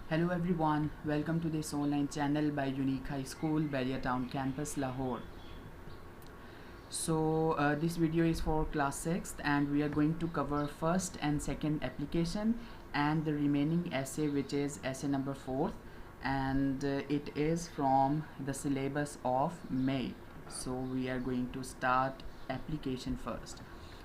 Hello everyone, welcome to this online channel by Unique High School, Barrier Town Campus, Lahore. This video is for class 6th and we are going to cover first and second application and the remaining essay, which is essay number 4, and it is from the syllabus of May. So we are going to start application first.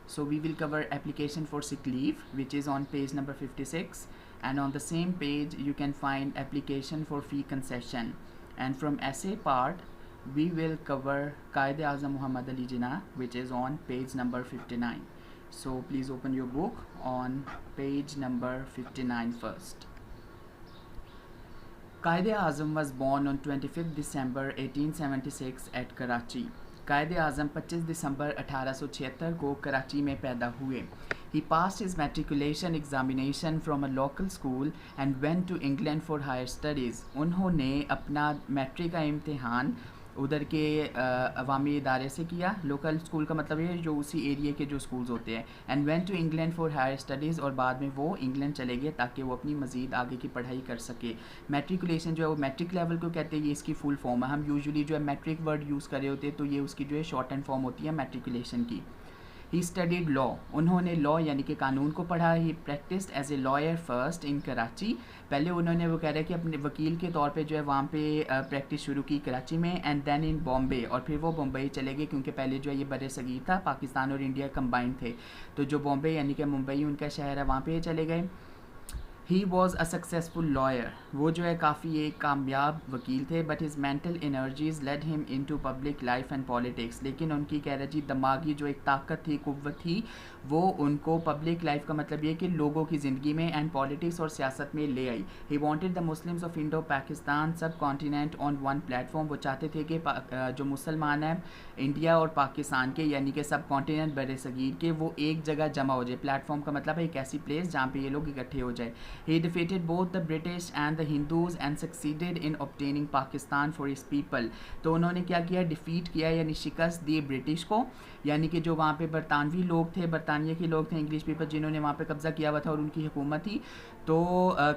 So we will cover application for sick leave, which is on page number 56, and on the same page you can find application for fee concession. And from essay part we will cover Quaid-e-Azam Muhammad Ali Jinnah, which is on page number 59. So please open your book on page number 59 first. Quaid-e-Azam was born on 25th December 1876 at Karachi. Quaid-e-Azam 25 दिसंबर 1876 को कराची में पैदा हुए. He passed his matriculation examination from a local school and went to England for higher studies. उन्होंने अपना matric का इम्तिहान उधर के अवामी इदारे से किया. लोकल स्कूल का मतलब ये जो उसी एरिया के जो स्कूल्स होते हैं. And went to England for higher studies, और बाद में वो इंग्लैंड चले गए ताकि वो अपनी मज़ीद आगे की पढ़ाई कर सके. मैट्रिकुलेशन जो है वो मैट्रिक लेवल को कहते हैं, ये इसकी फुल फॉर्म है. हम यूजुअली जो है मैट्रिक वर्ड यूज़ कर रहे होते हैं, तो ये उसकी जो है शॉर्ट एंड फॉर्म होती है मैट्रिकुलेशन की. ही स्टडीड लॉ, उन्होंने लॉ यानी कि कानून को पढ़ा. He practised as a lawyer first in Karachi. पहले उन्होंने वो कह रहे हैं कि अपने वकील के तौर पे जो है वहाँ पे प्रैक्टिस शुरू की कराची में. एंड देन इन बॉम्बे, और फिर वो बम्बई चले गए क्योंकि पहले जो है ये बर सगीर था, पाकिस्तान और इंडिया कंबाइंड थे. तो जो बॉम्बे यानी कि मुंबई उनका शहर है, वहाँ पे चले गए. He was a successful lawyer, वो जो है काफ़ी एक कामयाब वकील थे. But his mental energies led him into public life and politics. लेकिन उनकी कह रहे जी दिमागी जो एक ताकत थी, कुव्वत थी, वो उनको पब्लिक लाइफ का मतलब ये कि लोगों की ज़िंदगी में एंड पॉलिटिक्स और सियासत में ले आई. He wanted the Muslims of Indo Pakistan subcontinent on one platform. वो चाहते थे कि जो मुसलमान हैं इंडिया और पाकिस्तान के यानी कि सब कॉन्टिनेंट बर सगीर के, वो एक जगह जमा हो जाए. प्लेटफॉर्म का मतलब है एक ऐसी प्लेस जहाँ पे ये लोग इकट्ठे हो जाए. He defeated both the British and the Hindus and succeeded in obtaining Pakistan for his people. तो उन्होंने क्या किया, डिफीट किया यानी शिकस्त दी ब्रिटिश को, यानी कि जो वहाँ पे बरतानवी लोग थे, बरतानिया के लोग थे, इंग्लिश पीपल जिन्होंने वहाँ पे कब्ज़ा किया हुआ था और उनकी हुकूमत थी. तो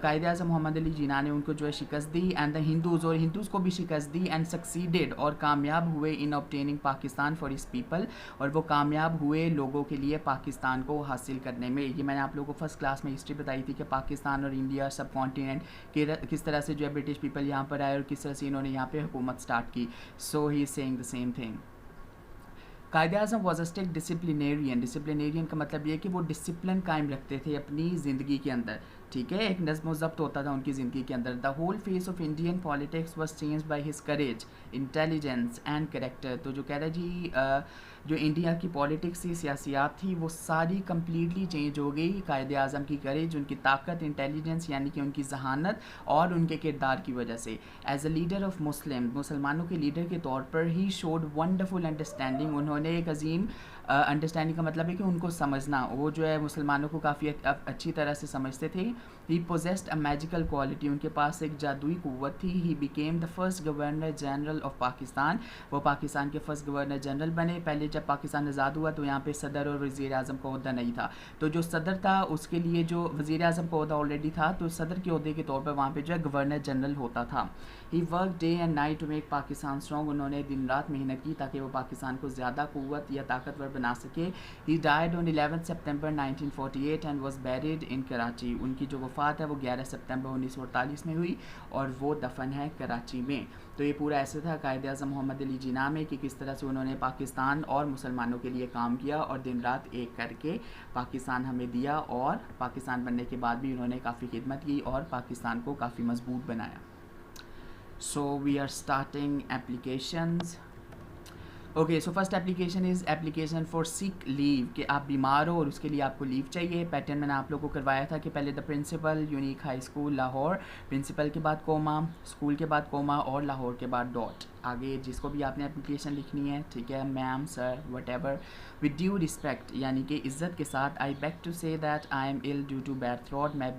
कायद-ए-आज़म मोहम्मद अली जिन्ना ने उनको जो है शिकस्त दी. एंड द हिंदूज़, और हिंदूज़ को भी शिकस्त दी. एंड सक्सीडेड, और कामयाब हुए in obtaining Pakistan for his people, और वो कामयाब हुए लोगों के लिए पाकिस्तान को हासिल करने में. ये मैंने आप लोगों को फर्स्ट क्लास में हिस्ट्री बताई थी कि पाकिस्तान और इंडिया सब कॉन्टिनेंट किस तरह से जो है ब्रिटिश पीपल यहाँ पर आए और किस तरह से इन्होंने यहाँ पे हुकूमत स्टार्ट की. So he is saying the same thing. Quaid-e-Azam was a strict disciplinarian. Disciplinarian का मतलब ये कि वो डिसिप्लिन कायम रखते थे अपनी ज़िंदगी के अंदर. ठीक है, एक नज़्म ज़ब्त होता था उनकी ज़िंदगी के अंदर. The whole face of Indian politics was change by his courage, intelligence and character. तो जो कह रहे जी जो इंडिया की पॉलिटिक्स थी, सियासियात थी, वो सारी कम्प्लीटली चेंज हो गई कायद-ए-आज़म की करेज, उनकी ताकत, इंटेलिजेंस यानी कि उनकी जहानत और उनके किरदार की वजह से. As a leader of Muslim, मुसलमानों के लीडर के तौर पर ही शोड वंडरफुल अंडरस्टैंडिंग. उन्होंने एक अजीम अंडरस्टैंडिंग का मतलब है कि उनको समझना, वो जो है मुसलमानों को काफ़ी अच्छी तरह से समझते थे. ही पोजेस्ड अ मैजिकल क्वालिटी, उनके पास एक जादुई कुव्वत थी. He became the first governor general of Pakistan, वो पाकिस्तान के फर्स्ट गवर्नर जनरल बने. पहले जब पाकिस्तान आज़ाद हुआ तो यहाँ पे सदर और वज़ीर आज़म का ओहदा नहीं था. तो जो सदर था उसके लिए जो वज़ीर आज़म का ओहदा ऑलरेडी था, तो सदर के ओहदे के तौर पर वहाँ पे जो है गवर्नर जनरल होता था. He work day and night to make Pakistan strong, उन्होंने दिन रात मेहनत की ताकि वो पाकिस्तान को ज़्यादा कुव्वत या ताकतवर बना सके. He died on 11 September 1948 and was buried in Karachi. उनकी जो वफ़ात है वो 11 सितंबर 1948 में हुई और वो दफन है कराची में. तो ये पूरा ऐसे था कायद-ए-आज़म मोहम्मद अली जिन्ना में कि किस तरह से उन्होंने पाकिस्तान और मुसलमानों के लिए काम किया और दिन रात एक करके पाकिस्तान हमें दिया, और पाकिस्तान बनने के बाद भी उन्होंने काफ़ी खिदमत की और पाकिस्तान को काफ़ी मजबूत बनाया. So we are starting applications. Okay, so first application is application for sick leave, कि आप बीमार हो और उसके लिए आपको लीव चाहिए. पैटर्न मैंने आप लोगों को करवाया था कि पहले the principal, unique high school Lahore, principal के बाद कोमा, स्कूल के बाद कोमा और लाहौर के बाद डॉट. आगे जिसको भी आपने एप्लीकेशन लिखनी है, ठीक है, ma'am, sir, whatever, with due respect यानी कि इज़्ज़त के साथ. I beg to say that I am ill due to bad throat, मैं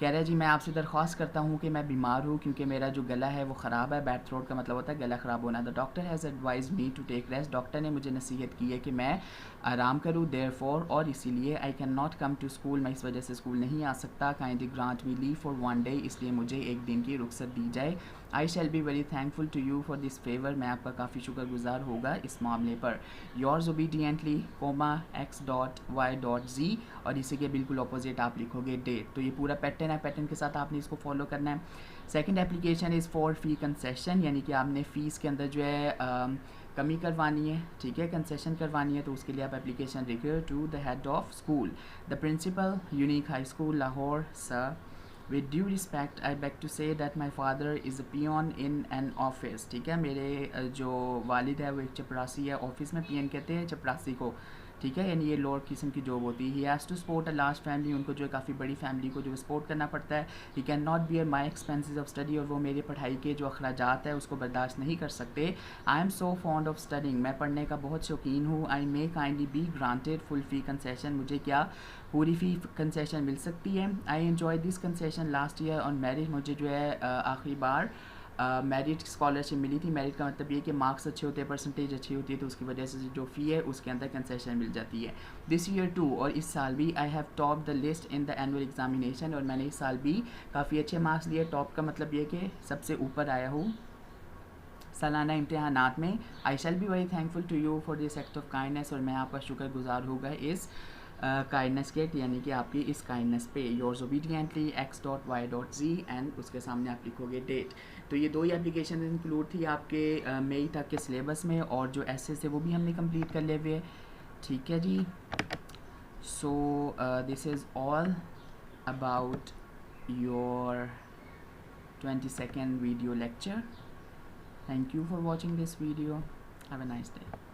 कह रहा है जी मैं आपसे दरख्वास्त करता हूँ कि मैं बीमार हूँ क्योंकि मेरा जो गला है वो ख़राब है। बैड थ्रोट का मतलब होता है गला ख़राब होना। The doctor has advise me to take rest. Doctor ने मुझे नसीहत की है कि मैं आराम करूँ। देयरफॉर और इसीलिए I can not come to school, मैं इस वजह से स्कूल नहीं आ सकता। Kindly grant me leave for 1 day, इसलिए मुझे एक दिन की रुख्सत दी जाए। I shall be very thankful to you for this favour, मैं आपका काफ़ी शुक्रगुजार होगा इस मामले पर। योर्स ओबीडियंटली कोमा x.y.z और इसी के बिल्कुल अपोजिट आप लिखोगे डेट। तो ये पूरा पैटर्न है, पैटर्न के साथ आपने इसको फॉलो करना है। Second application is for fee concession, यानी कि आपने फ़ीस के अंदर जो है कमी करवानी है, ठीक है, कंसेशन करवानी है। तो उसके लिए आप एप्लीकेशन लिखिए to the head of school, the principal, unique high school, Lahore. Sir, with due respect I beg to say that my father is a peon in an office, ठीक है, मेरे जो वालिद है वो एक चपरासी है, ऑफिस में पियन कहते हैं चपरासी को, ठीक है, यानी ये लोअर किस्म की जॉब होती है। He has to support a large family, उनको जो है काफ़ी बड़ी फैमिली को जो सपोर्ट करना पड़ता है। He can not bear my expenses of study, और वो मेरी पढ़ाई के जो अखराजात है उसको बर्दाश्त नहीं कर सकते। I am so fond of studying, मैं पढ़ने का बहुत शौकीन हूँ। I may kindly be granted full fee concession, मुझे क्या पूरी फ़ी कंसेशन मिल सकती है। I enjoy this concession last year on merit, मुझे जो है आखिरी बार मेरिट स्कॉलरशिप मिली थी। मेरिट का मतलब ये कि मार्क्स अच्छे होते हैं, परसेंटेज अच्छी होती है, तो उसकी वजह से जो फ़ी है उसके अंदर कंसेशन मिल जाती है। दिस ईयर टू, और इस साल भी, I have top the list in the annual examination, और मैंने इस साल भी काफ़ी अच्छे मार्क्स लिए। टॉप का मतलब ये कि सबसे ऊपर आया हूँ सालाना इम्तहानात में। I shall be very thankful to you for this act of kindness, और मैं आपका शुक्रगुजार होगा इस काइंडनेस के, यानी कि आपकी इस काइंडनेस पे। योर्स ओबीडियंटली x.y.z एंड उसके सामने आप लिखोगे डेट। तो ये दो ही एप्लीकेशन इंक्लूड थी आपके मई तक के सिलेबस में, और जो ऐसे थे वो भी हमने कंप्लीट कर लिए हुए, ठीक है जी। So this is all about your 22nd video lecture. Thank you for watching this video. Have a nice day.